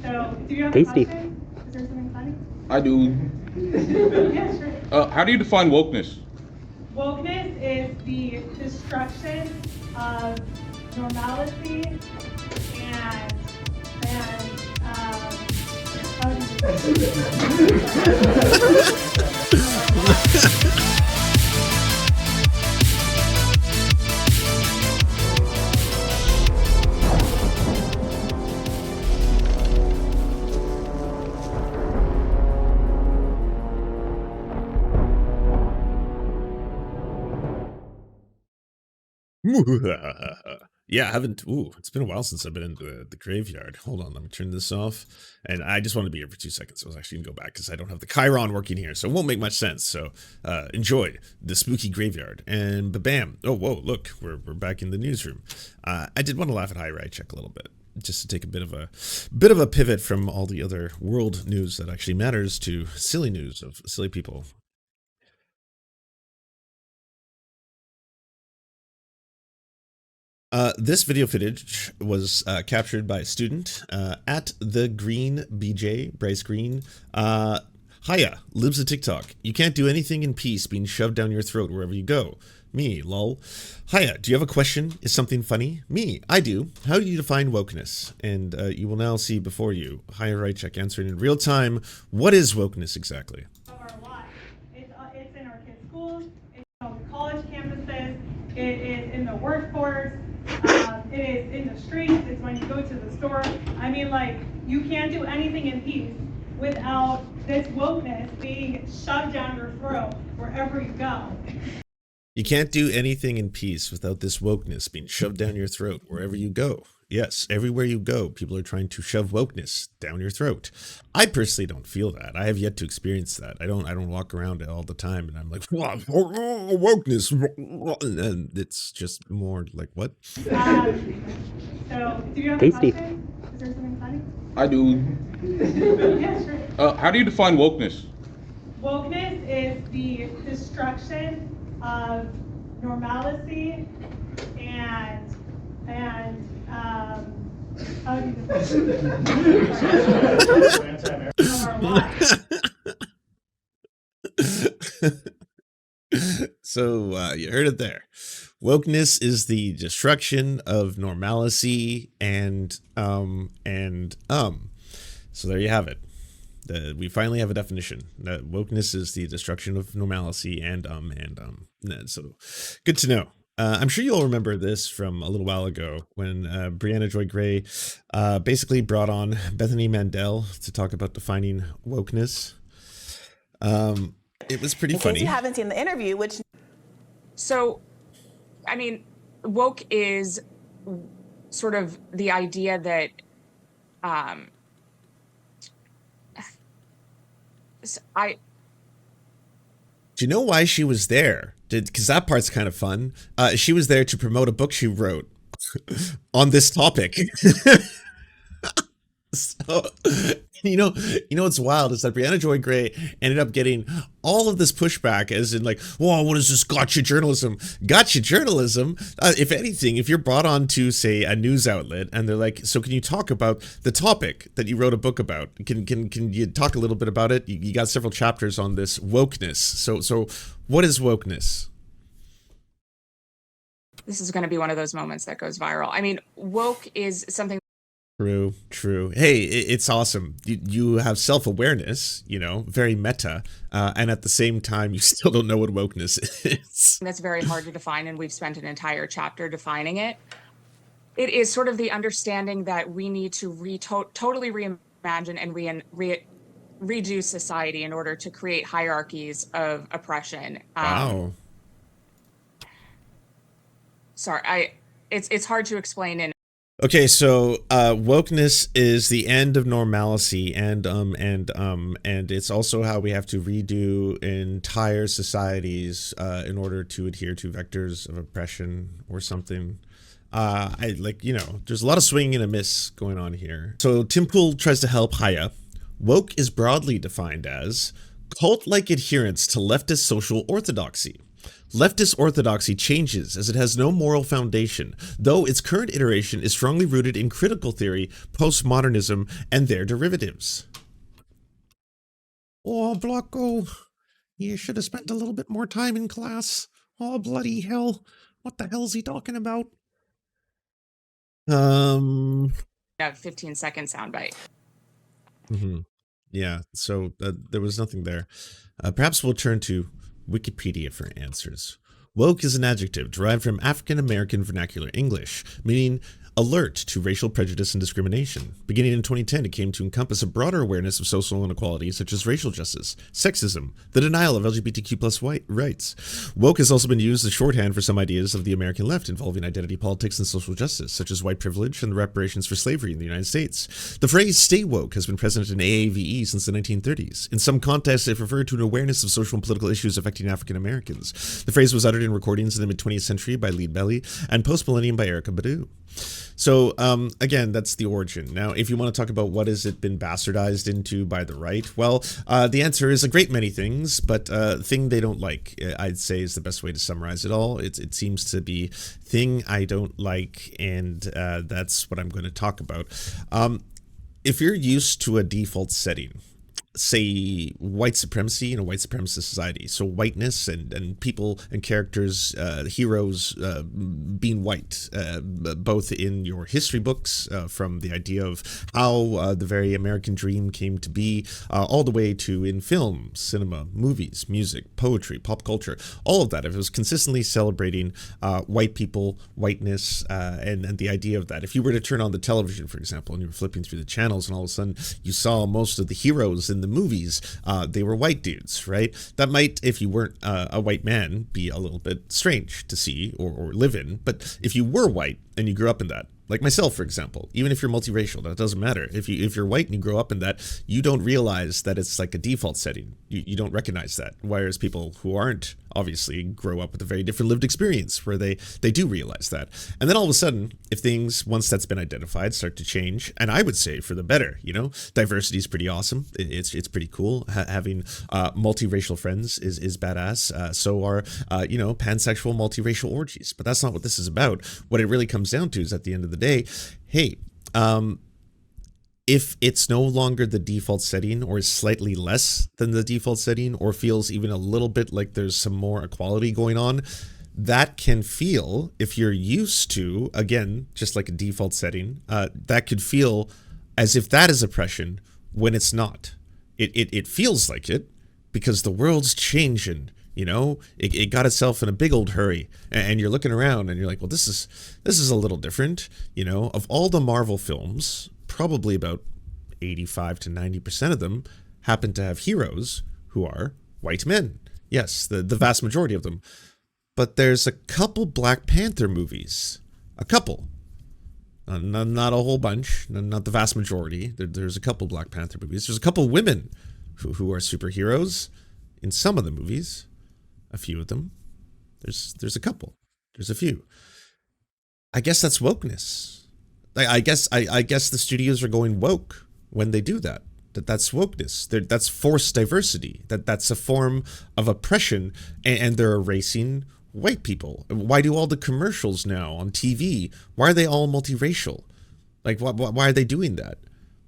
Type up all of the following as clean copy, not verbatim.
So, do you have Tasty. a question? Is there something funny? I do. Yeah, sure. How do you define wokeness? Wokeness is the destruction of normalcy and how do you Yeah, I haven't. Ooh, it's been a while since I've been in the graveyard. Hold on, let me turn this off. And I just want to be here for 2 seconds. I was actually gonna go back because I don't have the Chiron working here, so it won't make much sense. So enjoy the spooky graveyard. And bam! Oh, whoa! Look, we're back in the newsroom. I did want to laugh at Chaya Raichik a little bit, just to take a bit of a pivot from all the other world news that actually matters to silly news of silly people. This video footage was captured by a student at the Green BJ, Bryce Green. Hiya, Libs of TikTok. You can't do anything in peace being shoved down your throat wherever you go. Me, lol. Hiya, do you have a question? Is something funny? Me, I do. How do you define wokeness? And you will now see before you Chaya Raichik answering in real time, what is wokeness exactly? of our lives? It's in our kids' schools, it's on the college campuses, it is in the workforce, it is in the streets, it's when you go to the store. I mean, like, you can't do anything in peace without this wokeness being shoved down your throat wherever you go. You can't do anything in peace without this wokeness being shoved down your throat wherever you go. Yes, everywhere you go, people are trying to shove wokeness down your throat. I personally don't feel that. I have yet to experience that. I don't walk around all the time and I'm like, wokeness. And it's just more like, what? So, do you have Tasty. a question? Is there something funny? I do. Yeah, sure. How do you define wokeness? Wokeness is the destruction of normalcy and how do you of our lives. So you heard it there. Wokeness is the destruction of normalcy and. So there you have it. We finally have a definition. That wokeness is the destruction of normalcy and. So good to know. I'm sure you all remember this from a little while ago when Brianna Joy Gray basically brought on Bethany Mandel to talk about defining wokeness. It was pretty funny. In case you haven't seen the interview, which... So, I mean, woke is sort of the idea that Do you know why she was there? Because that part's kind of fun. She was there to promote a book she wrote on this topic. So, you know what's wild is that Brianna Joy Gray ended up getting all of this pushback, as in like, whoa, what is this gotcha journalism? Gotcha journalism? If anything, if you're brought on to, say, a news outlet and they're like, so can you talk about the topic that you wrote a book about? Can you talk a little bit about it? You got several chapters on this wokeness. So what is wokeness? This is going to be one of those moments that goes viral. I mean, woke is something. True. Hey, it's awesome. You have self-awareness, very meta, and at the same time, you still don't know what wokeness is. That's very hard to define, and we've spent an entire chapter defining it. It is sort of the understanding that we need to totally reimagine and redo society in order to create hierarchies of oppression. Wow. Sorry, it's hard to explain in. Okay, so wokeness is the end of normalcy, and it's also how we have to redo entire societies in order to adhere to vectors of oppression or something. There's a lot of swing and a miss going on here. So Tim Pool tries to help Chaya. Woke is broadly defined as cult-like adherence to leftist social orthodoxy, Leftist orthodoxy changes as it has no moral foundation, though its current iteration is strongly rooted in critical theory, postmodernism, and their derivatives. Oh, Blocko, you should have spent a little bit more time in class. Oh, bloody hell. What the hell is he talking about? 15-second soundbite. Yeah, so there was nothing there. Perhaps we'll turn to Wikipedia for answers. Woke is an adjective derived from African American vernacular English, meaning alert to racial prejudice and discrimination. Beginning in 2010, it came to encompass a broader awareness of social inequalities such as racial justice, sexism, the denial of LGBTQ+ rights. Woke has also been used as shorthand for some ideas of the American left involving identity politics and social justice, such as white privilege and the reparations for slavery in the United States. The phrase "stay woke" has been present in AAVE since the 1930s. In some contexts, it referred to an awareness of social and political issues affecting African Americans. The phrase was uttered in recordings in the mid-20th century by Lead Belly and post-millennium by Erykah Badu. So, again, that's the origin. Now, if you want to talk about what has it been bastardized into by the right, well, the answer is a great many things, but thing they don't like, I'd say, is the best way to summarize it all. It seems to be thing I don't like, and that's what I'm going to talk about. If you're used to a default setting, say white supremacy in a white supremacist society, so whiteness and people and characters, heroes being white, both in your history books, from the idea of how the very American dream came to be, all the way to in film, cinema, movies, music, poetry, pop culture, all of that. If it was consistently celebrating white people, whiteness, and the idea of that. If you were to turn on the television, for example, and you were flipping through the channels and all of a sudden you saw most of the heroes in the movies, they were white dudes, right? That might, if you weren't a white man, be a little bit strange to see or live in. But if you were white and you grew up in that, like myself, for example, even if you're multiracial, that doesn't matter. If you're white and you grow up in that, you don't realize that it's like a default setting. You don't recognize that. Whereas people who aren't, obviously, grow up with a very different lived experience where they do realize that. And then all of a sudden, if things, once that's been identified, start to change, and I would say for the better, diversity is pretty awesome. It's pretty cool. Having multiracial friends is badass. So are, pansexual multiracial orgies. But that's not what this is about. What it really comes down to is, at the end of the day, hey, if it's no longer the default setting or is slightly less than the default setting or feels even a little bit like there's some more equality going on, that can feel, if you're used to, again, just like a default setting, that could feel as if that is oppression when it's not. It feels like it because the world's changing. It got itself in a big old hurry, and you're looking around and you're like, well, this is a little different. Of all the Marvel films, probably about 85 to 90% of them happen to have heroes who are white men. Yes, the vast majority of them. But there's a couple Black Panther movies. A couple. Not a whole bunch. Not the vast majority. There's a couple Black Panther movies. There's a couple women who are superheroes in some of the movies. A few of them. There's a couple. There's a few. I guess that's wokeness. I guess the studios are going woke when they do that. That's wokeness. That's forced diversity. That's a form of oppression, and they're erasing white people. Why do all the commercials now on TV? Why are they all multiracial? Like, why are they doing that?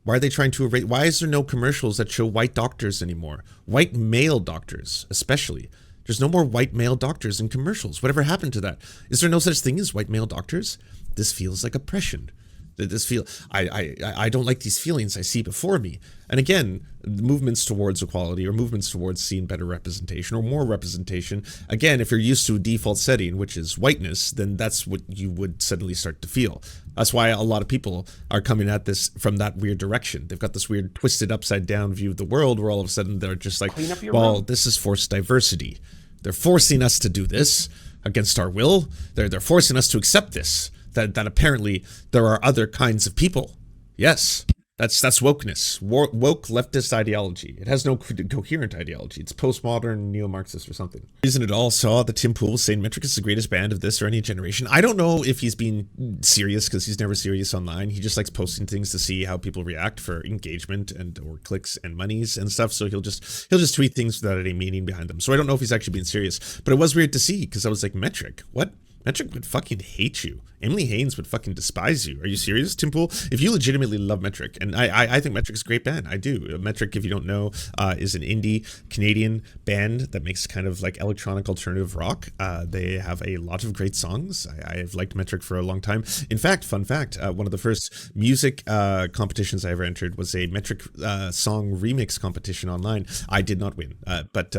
Why are they trying to erase? Why is there no commercials that show white doctors anymore? White male doctors, especially. There's no more white male doctors in commercials. Whatever happened to that? Is there no such thing as white male doctors? This feels like oppression. I don't like these feelings I see before me. And again, movements towards equality or movements towards seeing better representation or more representation. Again, if you're used to a default setting, which is whiteness, then that's what you would suddenly start to feel. That's why a lot of people are coming at this from that weird direction. They've got this weird twisted upside down view of the world where all of a sudden they're just like, well, this is forced diversity. They're forcing us to do this against our will. They're forcing us to accept this. That apparently there are other kinds of people. Yes, That's wokeness. Woke leftist ideology. It has no coherent ideology. It's postmodern neo-Marxist or something. Reason it all saw that Tim Pool was saying Metric is the greatest band of this or any generation. I don't know if he's being serious because he's never serious online. He just likes posting things to see how people react for engagement and or clicks and monies and stuff. So he'll just tweet things without any meaning behind them. So I don't know if he's actually being serious. But it was weird to see because I was like, Metric, what? Metric would fucking hate you. Emily Haynes would fucking despise you. Are you serious, Tim Pool? If you legitimately love Metric, and I think Metric is a great band, I do. Metric, if you don't know, is an indie Canadian band that makes kind of like electronic alternative rock. They have a lot of great songs. I've liked Metric for a long time. In fact, fun fact, one of the first music competitions I ever entered was a Metric song remix competition online. I did not win, but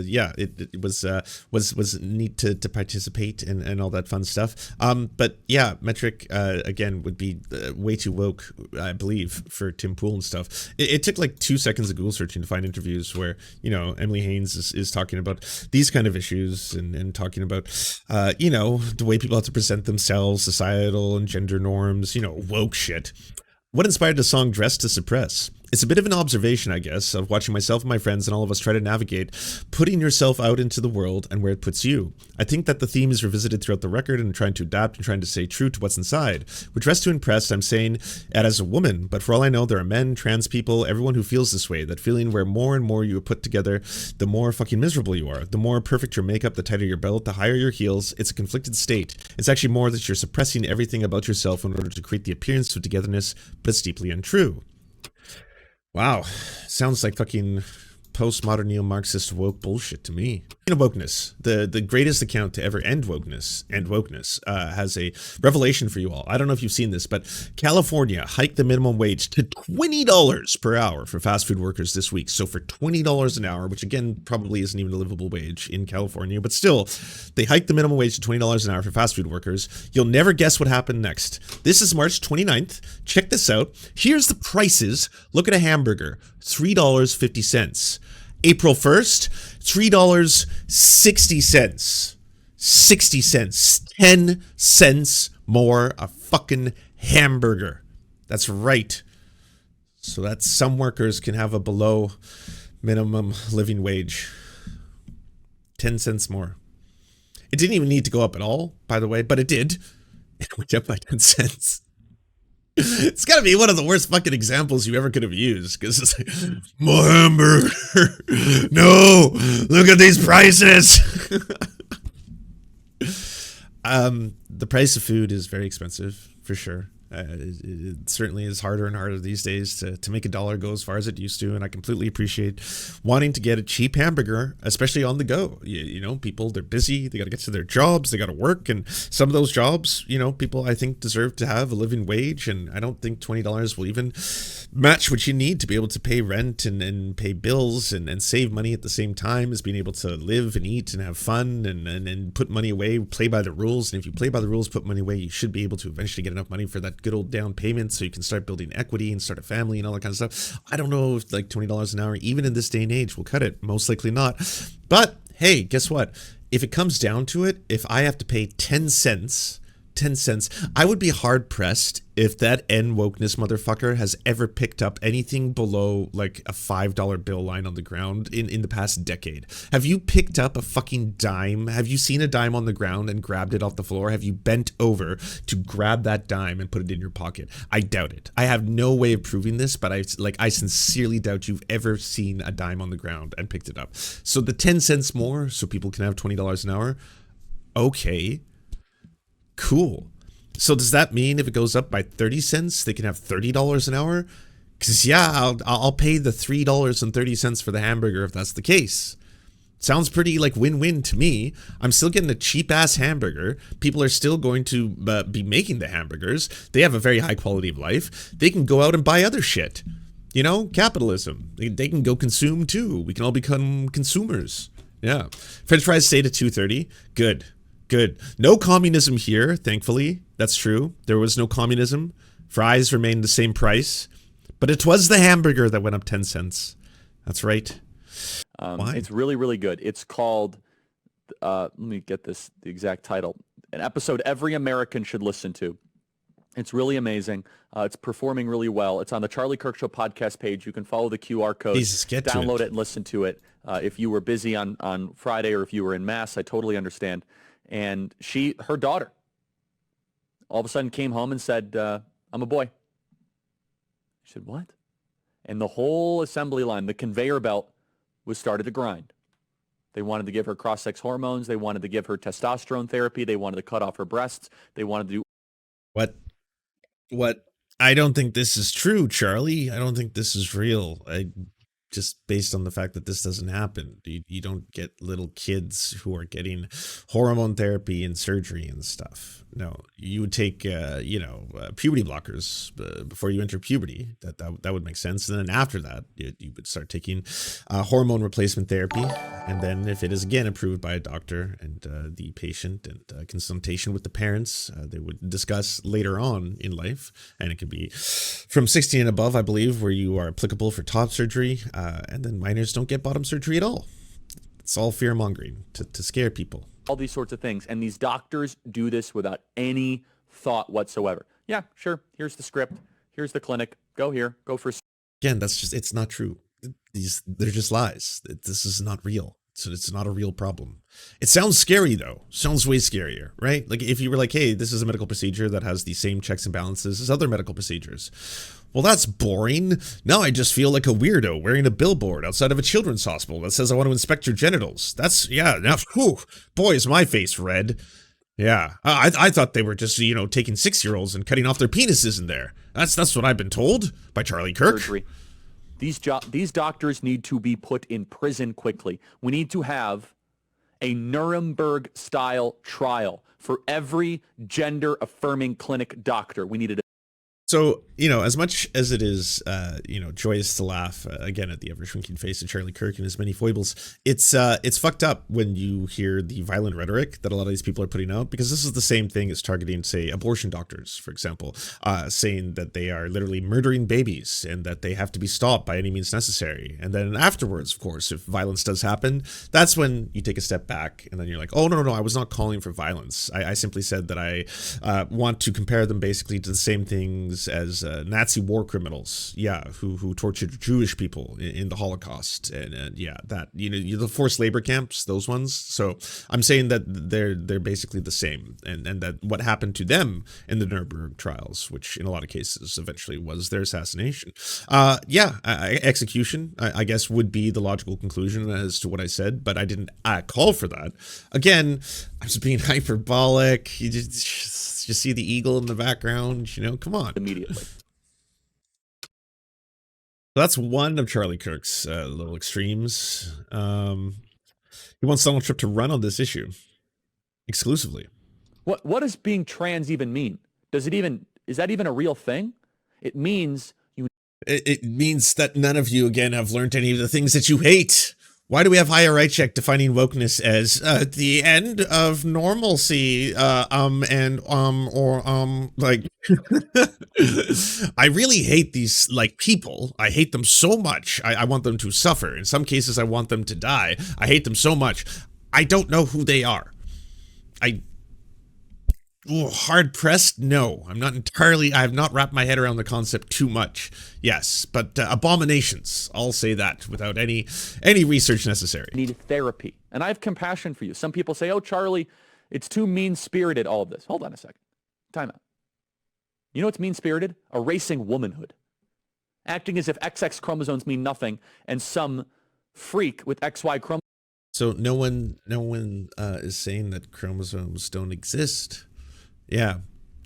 yeah, it was neat to participate and all that fun stuff. But yeah, Metric again would be way too woke, I believe, for Tim Pool and stuff. It took like 2 seconds of Google searching to find interviews where, you know, Emily Haynes is talking about these kind of issues and talking about, you know, the way people have to present themselves, societal and gender norms, you know, woke shit. What inspired the song Dress to Suppress? It's a bit of an observation, I guess, of watching myself and my friends and all of us try to navigate putting yourself out into the world and where it puts you. I think that the theme is revisited throughout the record and trying to adapt and trying to stay true to what's inside. With Dress to Impress, I'm saying it as a woman, but for all I know, there are men, trans people, everyone who feels this way, that feeling where more and more you are put together, the more fucking miserable you are. The more perfect your makeup, the tighter your belt, the higher your heels. It's a conflicted state. It's actually more that you're suppressing everything about yourself in order to create the appearance of togetherness, but it's deeply untrue. Wow, sounds like fucking postmodern neo-Marxist woke bullshit to me. Speaking of wokeness, the greatest account to ever end wokeness, has a revelation for you all. I don't know if you've seen this, but California hiked the minimum wage to $20 per hour for fast food workers this week. So for $20 an hour, which again probably isn't even a livable wage in California, but still, they hiked the minimum wage to $20 an hour for fast food workers. You'll never guess what happened next. This is March 29th. Check this out. Here's the prices. Look at a hamburger, $3.50. April 1st, $3.60. 60 cents. 10 cents more a fucking hamburger. That's right. So that some workers can have a below minimum living wage. 10 cents more. It didn't even need to go up at all, by the way, but it did. It went up by 10 cents. It's gotta be one of the worst fucking examples you ever could have used, because it's like, more hamburger. No, look at these prices. The price of food is very expensive, for sure. It certainly is harder and harder these days to make a dollar go as far as it used to, and I completely appreciate wanting to get a cheap hamburger, especially on the go. You know, people, they're busy, they got to get to their jobs, they got to work, and some of those jobs, you know, people I think deserve to have a living wage, and I don't think $20 will even match what you need to be able to pay rent and pay bills and save money at the same time as being able to live and eat and have fun and put money away, play by the rules. And if you play by the rules, put money away, you should be able to eventually get enough money for that good old down payment so you can start building equity and start a family and all that kind of stuff. I don't know if like $20 an hour, even in this day and age, will cut it. Most likely not. But hey, guess what? If it comes down to it, if I have to pay 10 cents, I would be hard pressed if that N wokeness motherfucker has ever picked up anything below like a $5 bill lying on the ground in the past decade. Have you picked up a fucking dime? Have you seen a dime on the ground and grabbed it off the floor? Have you bent over to grab that dime and put it in your pocket? I doubt it. I have no way of proving this, but I sincerely doubt you've ever seen a dime on the ground and picked it up. So the 10 cents more so people can have $20 an hour. Okay. Cool. So does that mean if it goes up by 30 cents, they can have $30 an hour? Because yeah, I'll pay the $3.30 for the hamburger if that's the case. Sounds pretty like win-win to me. I'm still getting a cheap-ass hamburger. People are still going to be making the hamburgers. They have a very high quality of life. They can go out and buy other shit. You know, capitalism. They can go consume too. We can all become consumers. Yeah. French fries stayed at $2.30. Good. No communism here, thankfully. That's true. There was no communism. Fries remained the same price. But it was the hamburger that went up 10 cents. That's right. Why? It's really, really good. It's called, let me get the exact title, an episode every American should listen to. It's really amazing. It's performing really well. It's on the Charlie Kirk Show podcast page. You can follow the QR code, Jesus, get to download it. it and listen to it. If you were busy on Friday or if you were in Mass, I totally understand. And her daughter, all of a sudden came home and said, I'm a boy. She said, what? And the whole assembly line, the conveyor belt, was started to grind. They wanted to give her cross-sex hormones. They wanted to give her testosterone therapy. They wanted to cut off her breasts. They wanted to do What? I don't think this is true, Charlie. I don't think this is real. Just based on the fact that this doesn't happen. You don't get little kids who are getting hormone therapy and surgery and stuff. No, you would take, puberty blockers before you enter puberty. That would make sense. And then after that, you would start taking hormone replacement therapy. And then if it is again approved by a doctor and the patient and consultation with the parents, they would discuss later on in life. And it could be from 16 and above, I believe, where you are applicable for top surgery. And then minors don't get bottom surgery at all. It's all fear mongering to scare people. all these sorts of things. And these doctors do this without any thought whatsoever. Yeah, sure. Here's the script. Here's the clinic. Go here. Go for. Again, it's not true. They're just lies. This is not real. So it's not a real problem. It sounds scary though. Sounds way scarier, right? Like if you were like, hey, this is a medical procedure that has the same checks and balances as other medical procedures. Well, that's boring. Now I just feel like a weirdo wearing a billboard outside of a children's hospital that says I want to inspect your genitals. Now, whew, boy, is my face red. Yeah, I thought they were just, taking 6-year-olds and cutting off their penises in there. That's what I've been told by Charlie Kirk. Surgery. These doctors need to be put in prison quickly. We need to have a Nuremberg-style trial for every gender-affirming clinic doctor. We needed. So, as much as it is, joyous to laugh again at the ever-shrinking face of Charlie Kirk and his many foibles, it's fucked up when you hear the violent rhetoric that a lot of these people are putting out, because this is the same thing as targeting, say, abortion doctors, for example, saying that they are literally murdering babies and that they have to be stopped by any means necessary. And then afterwards, of course, if violence does happen, that's when you take a step back and then you're like, oh, no, I was not calling for violence. I simply said that I want to compare them basically to the same things as Nazi war criminals, who tortured Jewish people in the Holocaust, and that the forced labor camps, those ones. So I'm saying that they're basically the same, and that what happened to them in the Nuremberg trials, which in a lot of cases eventually was their assassination. Execution, I guess, would be the logical conclusion as to what I said, but I didn't call for that. Again, I'm just being hyperbolic. You just see the eagle in the background, come on. Immediately. That's one of Charlie Kirk's little extremes. He wants Donald Trump to run on this issue exclusively. What does being trans even mean? Is that even a real thing? It means It means that none of you, again, have learned any of the things that you hate. Why do we have Chaya Raichik defining wokeness as the end of normalcy? I really hate these people. I hate them so much. I want them to suffer. In some cases, I want them to die. I hate them so much. I don't know who they are. Hard pressed? No, I have not wrapped my head around the concept too much. Yes, but abominations. I'll say that without any research necessary. need therapy. And I have compassion for you. Some people say, oh, Charlie, it's too mean-spirited, all of this. Hold on a second. Time out. You know what's mean-spirited? Erasing womanhood. Acting as if XX chromosomes mean nothing and some freak with XY chromosomes. So no one is saying that chromosomes don't exist. Yeah.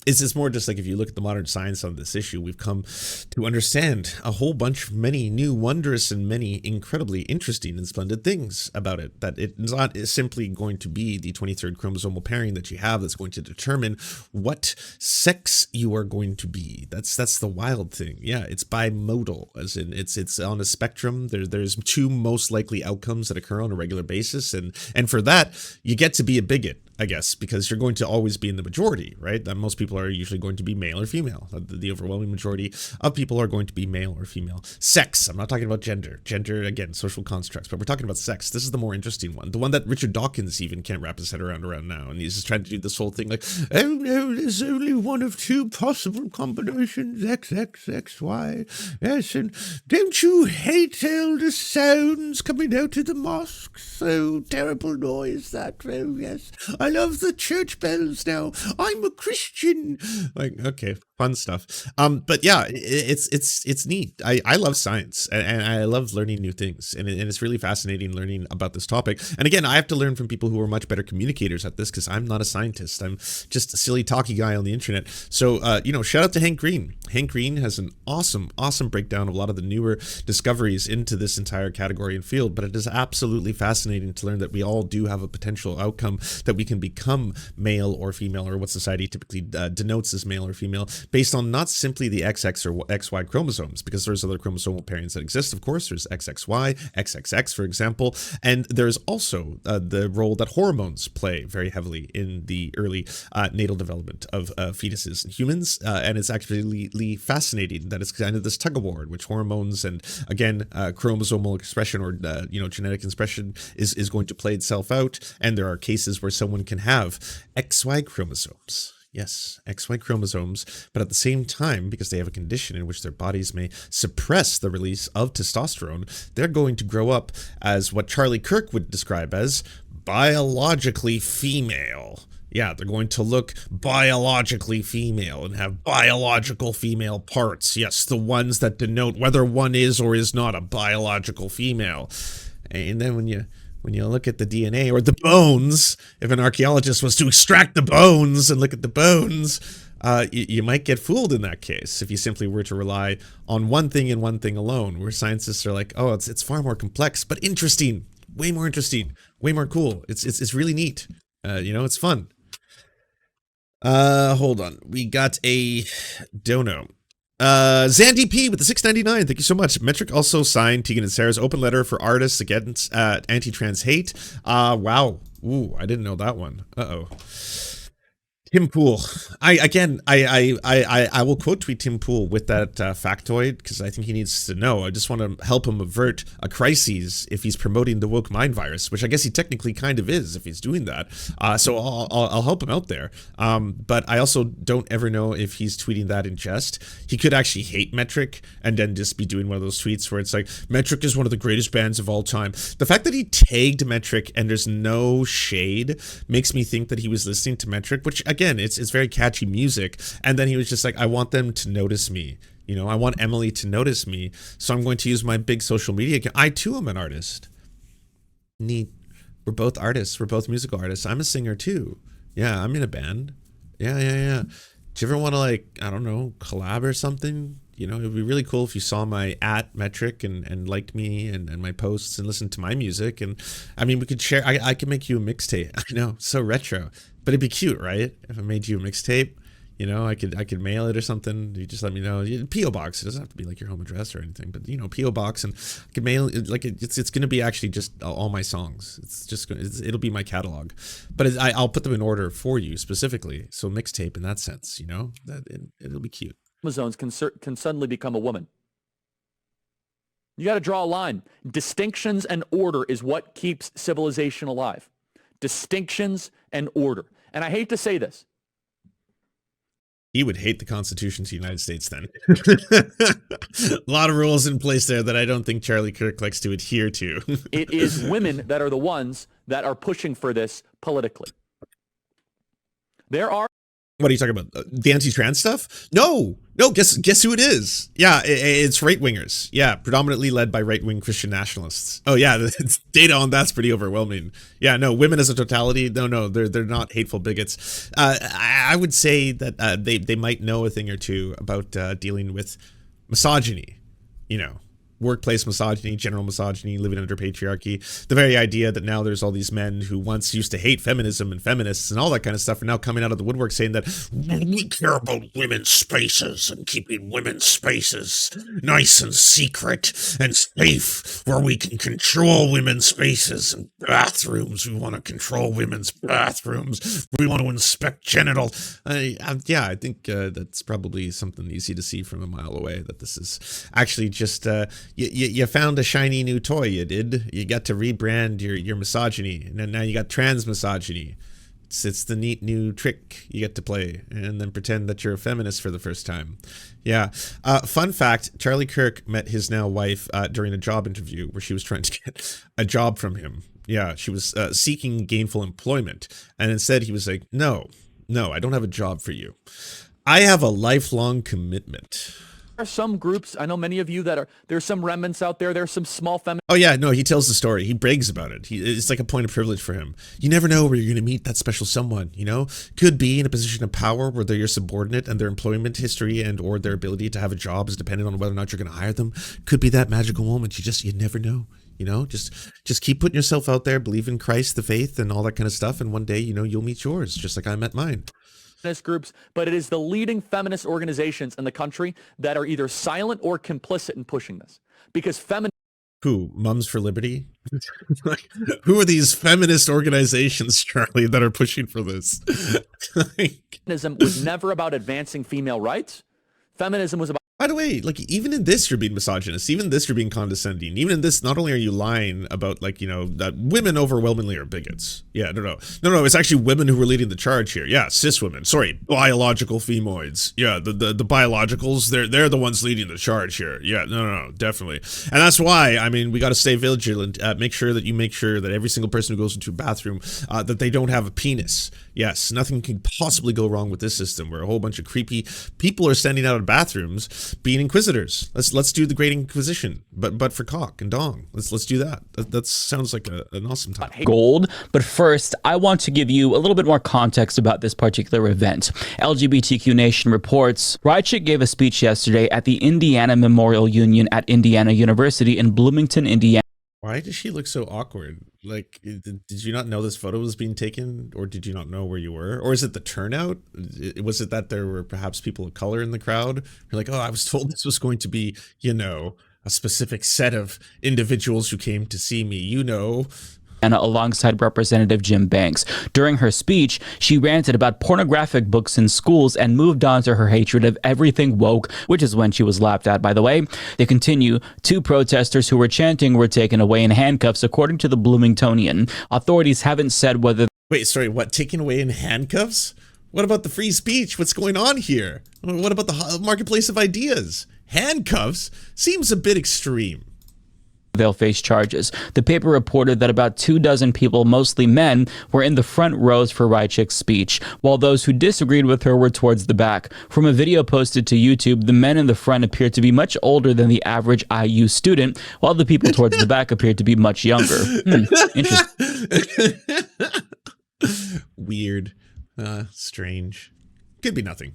It's more just like if you look at the modern science on this issue, we've come to understand a whole bunch, many new, wondrous, and many incredibly interesting and splendid things about it. That it's not simply going to be the 23rd chromosomal pairing that you have that's going to determine what sex you are going to be. That's the wild thing. Yeah, it's bimodal, as in it's on a spectrum. There's two most likely outcomes that occur on a regular basis, and for that you get to be a bigot. I guess, because you're going to always be in the majority, right? That most people are usually going to be male or female. The overwhelming majority of people are going to be male or female. Sex, I'm not talking about gender. Gender, again, social constructs, but we're talking about sex. This is the more interesting one. The one that Richard Dawkins even can't wrap his head around now. And he's just trying to do this whole thing like, oh no, there's only one of two possible combinations, X, X, X, Y. Yes, and don't you hate all the sounds coming out of the mosque? So terrible noise that, oh yes. I love the church bells now. I'm a Christian. Like, okay, fun stuff. But yeah, it's neat. I love science and I love learning new things, and it's really fascinating learning about this topic. And again, I have to learn from people who are much better communicators at this, because I'm not a scientist. I'm just a silly talky guy on the internet. So shout out to Hank Green. Hank Green has an awesome breakdown of a lot of the newer discoveries into this entire category and field. But it is absolutely fascinating to learn that we all do have a potential outcome, that we can become male or female, or what society typically denotes as male or female, based on not simply the XX or XY chromosomes, because there's other chromosomal pairings that exist, of course. There's XXY, XXX, for example, and there's also the role that hormones play very heavily in the early natal development of fetuses in humans, and it's actually fascinating that it's kind of this tug of war in which hormones and, again, chromosomal expression or genetic expression is going to play itself out, and there are cases where someone can have XY chromosomes. Yes, XY chromosomes, but at the same time, because they have a condition in which their bodies may suppress the release of testosterone, they're going to grow up as what Charlie Kirk would describe as biologically female. Yeah, they're going to look biologically female and have biological female parts. Yes, the ones that denote whether one is or is not a biological female. And then when you look at the DNA or the bones, if an archaeologist was to extract the bones and look at the bones, you might get fooled in that case if you simply were to rely on one thing and one thing alone, where scientists are like, oh, it's far more complex, but interesting, way more cool. It's really neat. It's fun. Hold on. We got a dono. Zandy P with the $6.99. Thank you so much. Metric also signed Tegan and Sarah's open letter for artists against anti-trans hate. Wow. Ooh, I didn't know that one. Uh-oh. Tim Pool. I will quote tweet Tim Pool with that factoid, because I think he needs to know. I just want to help him avert a crisis if he's promoting the woke mind virus, which I guess he technically kind of is if he's doing that. So I'll help him out there. But I also don't ever know if he's tweeting that in jest. He could actually hate Metric and then just be doing one of those tweets where it's like, Metric is one of the greatest bands of all time. The fact that he tagged Metric and there's no shade makes me think that he was listening to Metric, which again, it's very catchy music, and then he was just like, I want them to notice me, I want Emily to notice me, so I'm going to use my big social media account. I too am an artist. Neat. We're both artists. We're both musical artists. I'm a singer too. Yeah, I'm in a band. Yeah. Do you ever want to, like, I don't know, collab or something? It would be really cool if you saw my @metric and liked me and my posts and listened to my music. And I mean, we could share. I could make you a mixtape. I know, so retro, but it'd be cute, right? If I made you a mixtape, I could mail it or something. You just let me know. P.O. box. It doesn't have to be like your home address or anything, but P.O. box, and I could mail it. Like it's going to be actually just all my songs. It's just it'll be my catalog, but I'll put them in order for you specifically. So mixtape in that sense, that it'll be cute. Chromosomes can suddenly become a woman. You got to draw a line. Distinctions and order is what keeps civilization alive. Distinctions and order. And I hate to say this. He would hate the Constitution of the United States then. A lot of rules in place there that I don't think Charlie Kirk likes to adhere to. It is women that are the ones that are pushing for this politically. There are. What are you talking about? The anti-trans stuff? No. Guess who it is? Yeah, it's right-wingers. Yeah, predominantly led by right-wing Christian nationalists. Oh yeah, data on that's pretty overwhelming. Yeah, no, women as a totality, no, they're not hateful bigots. I would say that they might know a thing or two about dealing with misogyny. workplace misogyny, general misogyny, living under patriarchy. The very idea that now there's all these men who once used to hate feminism and feminists and all that kind of stuff are now coming out of the woodwork saying that we care about women's spaces and keeping women's spaces nice and secret and safe, where we can control women's spaces and bathrooms. We want to control women's bathrooms. We want to inspect genital. I think that's probably something easy to see from a mile away, that this is actually just you found a shiny new toy. You got to rebrand your misogyny, and now you got trans misogyny. It's the neat new trick you get to play, and then pretend that you're a feminist for the first time. Yeah. Fun fact, Charlie Kirk met his now wife during a job interview where she was trying to get a job from him. Yeah, she was seeking gainful employment, and instead he was like, no, I don't have a job for you. I have a lifelong commitment. There are some groups, I know many of you that there's some remnants out there, there's some small feminists. Oh yeah, no, he tells the story. He brags about it. It's like a point of privilege for him. You never know where you're going to meet that special someone, you know? Could be in a position of power where they're your subordinate and their employment history and or their ability to have a job is dependent on whether or not you're going to hire them. Could be that magical moment. You never know. You know, just keep putting yourself out there, believe in Christ, the faith, and all that kind of stuff. And one day, you know, you'll meet yours, just like I met mine. Groups, but it is the leading feminist organizations in the country that are either silent or complicit in pushing this. Because Who? Mums for Liberty? Who are these feminist organizations, Charlie, that are pushing for this? feminism was never about advancing female rights. Feminism was about... By the way, like, even in this, you're being misogynist. Even in this, you're being condescending. Even in this, not only are you lying about, like, you know, that women overwhelmingly are bigots. Yeah, no. It's actually women who were leading the charge here. Yeah, cis women. Sorry, biological femoids. Yeah, the biologicals, they're the ones leading the charge here. Yeah, no, definitely. And that's why, I mean, we got to stay vigilant. Make sure that every single person who goes into a bathroom, that they don't have a penis. Yes, nothing can possibly go wrong with this system where a whole bunch of creepy people are standing out of bathrooms being inquisitors. Let's do the Great Inquisition, but for cock and dong. Let's do that. That sounds like an awesome time. Gold. But first, I want to give you a little bit more context about this particular event. LGBTQ Nation reports Raichik gave a speech yesterday at the Indiana Memorial Union at Indiana University in Bloomington, Indiana. Why does she look so awkward? Like, did you not know this photo was being taken, or did you not know where you were? Or is it the turnout? Was it that there were perhaps people of color in the crowd? You're like, oh, I was told this was going to be, you know, a specific set of individuals who came to see me, you know. And alongside Representative Jim Banks. During her speech, she ranted about pornographic books in schools and moved on to her hatred of everything woke, which is when she was laughed at, by the way. They continue, 2 protesters who were chanting were taken away in handcuffs, according to the Bloomingtonian. Authorities haven't said whether... Wait, sorry, what? Taken away in handcuffs? What about the free speech? What's going on here? What about the marketplace of ideas? Handcuffs? Seems a bit extreme. They'll face charges. The paper reported that about 24 people, mostly men, were in the front rows for Raichik's speech, while those who disagreed with her were towards the back. From a video posted to YouTube, the men in the front appeared to be much older than the average IU student, while the people towards the back appeared to be much younger. Interesting. Weird. Strange. Could be nothing.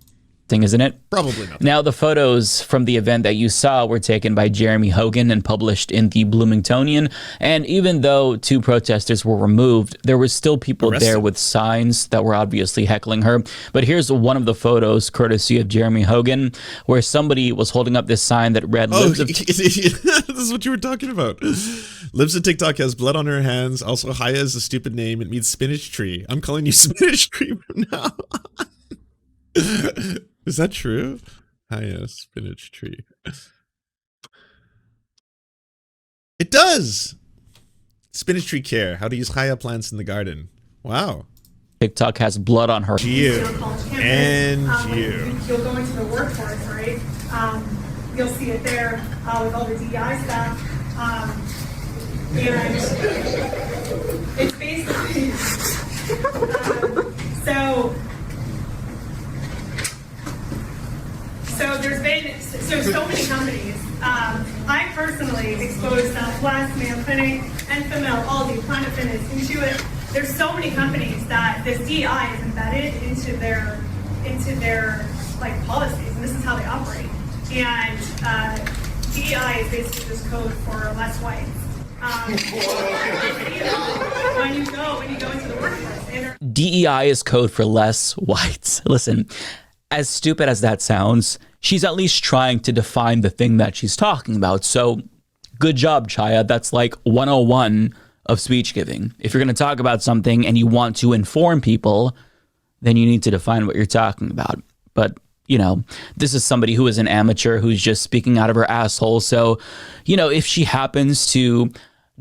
Isn't it? Probably not. Now, the photos from the event that you saw were taken by Jeremy Hogan and published in the Bloomingtonian. And even though 2 protesters were removed, there were still people there with signs that were obviously heckling her. But here's one of the photos, courtesy of Jeremy Hogan, where somebody was holding up this sign that read, Libs of this is what you were talking about. Libs of TikTok has blood on her hands. Also, Chaya is a stupid name. It means spinach tree. I'm calling you spinach tree from now on. Is that true? Chaya, spinach tree. It does! Spinach tree care. How to use Chaya plants in the garden. Wow. TikTok has blood on her. You. And you. You'll go into the workforce, right? You'll see it there with all the DEI stuff. And it's basically... So there's been so many companies. I personally exposed Blast, Mayo Clinic, Enfamil, Aldi, Planet Fitness, Intuit. There's so many companies that this DEI is embedded into their like policies, and this is how they operate. And DEI is basically just code for less white. When you go into the workforce, DEI is code for less whites. Listen, as stupid as that sounds, she's at least trying to define the thing that she's talking about. So good job, Chaya. That's like 101 of speech giving. If you're going to talk about something and you want to inform people, then you need to define what you're talking about. But, you know, this is somebody who is an amateur who's just speaking out of her asshole. So, you know, if she happens to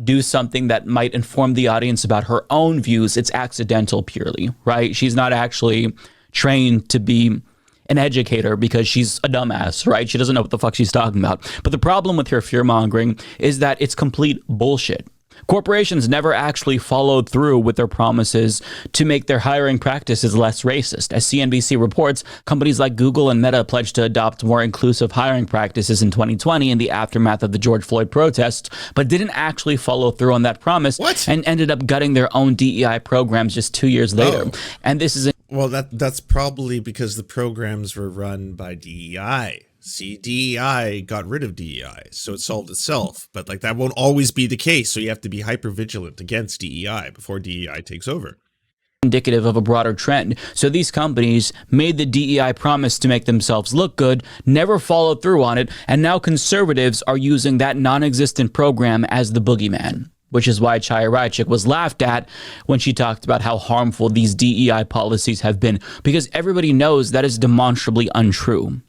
do something that might inform the audience about her own views, it's accidental purely, right? She's not actually trained to be an educator because she's a dumbass, right? She doesn't know what the fuck she's talking about. But the problem with her fear-mongering is that it's complete bullshit. Corporations never actually followed through with their promises to make their hiring practices less racist. As CNBC reports, companies like Google and Meta pledged to adopt more inclusive hiring practices in 2020 in the aftermath of the George Floyd protests, but didn't actually follow through on that promise and ended up gutting their own DEI programs just 2 years later. And this is Well, that's probably because the programs were run by DEI. See, DEI got rid of DEI, so it solved itself. But like that won't always be the case, so you have to be hyper vigilant against DEI before DEI takes over. Indicative of a broader trend. So these companies made the DEI promise to make themselves look good, never followed through on it, and now conservatives are using that non-existent program as the boogeyman. Which is why Chaya Raichik was laughed at when she talked about how harmful these DEI policies have been, because everybody knows that is demonstrably untrue.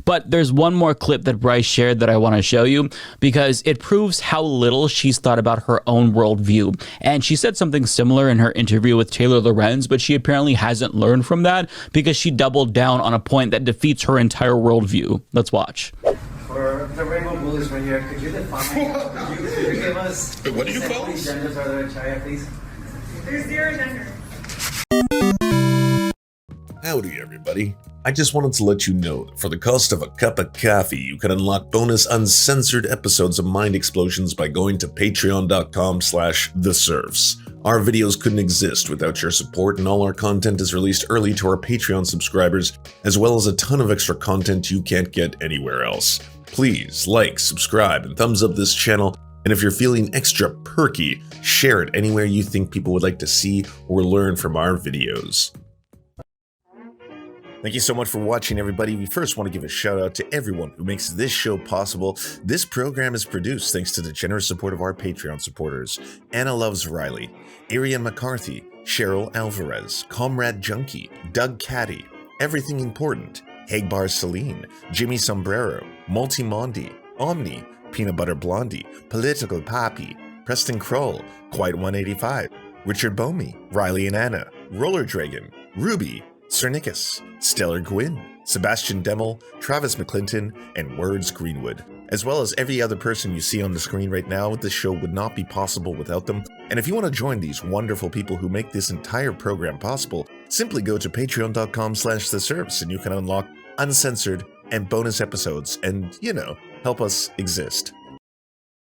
But there's one more clip that Bryce shared that I want to show you because it proves how little she's thought about her own worldview. And she said something similar in her interview with Taylor Lorenz, but she apparently hasn't learned from that because she doubled down on a point that defeats her entire worldview. Let's watch. For the rainbow bullies right here, could you define, could you give us What did you call how many us? genders are there, Chaya, please? there's 0 gender. Howdy, everybody. I just wanted to let you know that for the cost of a cup of coffee, you can unlock bonus uncensored episodes of Mind Explosions by going to patreon.com/the Serfs. Our videos couldn't exist without your support, and all our content is released early to our Patreon subscribers, as well as a ton of extra content you can't get anywhere else. Please like, subscribe, and thumbs up this channel, and if you're feeling extra perky, share it anywhere you think people would like to see or learn from our videos. Thank you so much for watching, everybody. We first want to give a shout out to everyone who makes this show possible. This program is produced thanks to the generous support of our Patreon supporters: Anna Loves Riley, Arian McCarthy, Cheryl Alvarez, Comrade Junkie, Doug Caddy, Everything Important, Hagbar Celine, Jimmy Sombrero, Multimondi, Omni, Peanut Butter Blondie, Political Poppy, Preston Kroll, Quiet 185, Richard Bomey, Riley and Anna, Roller Dragon, Ruby, Cernicus, Stellar Gwyn, Sebastian Demmel, Travis McClinton, and Words Greenwood. As well as every other person you see on the screen right now, this show would not be possible without them. And if you want to join these wonderful people who make this entire program possible, simply go to patreon.com/the Serfs and you can unlock uncensored and bonus episodes and, you know, help us exist.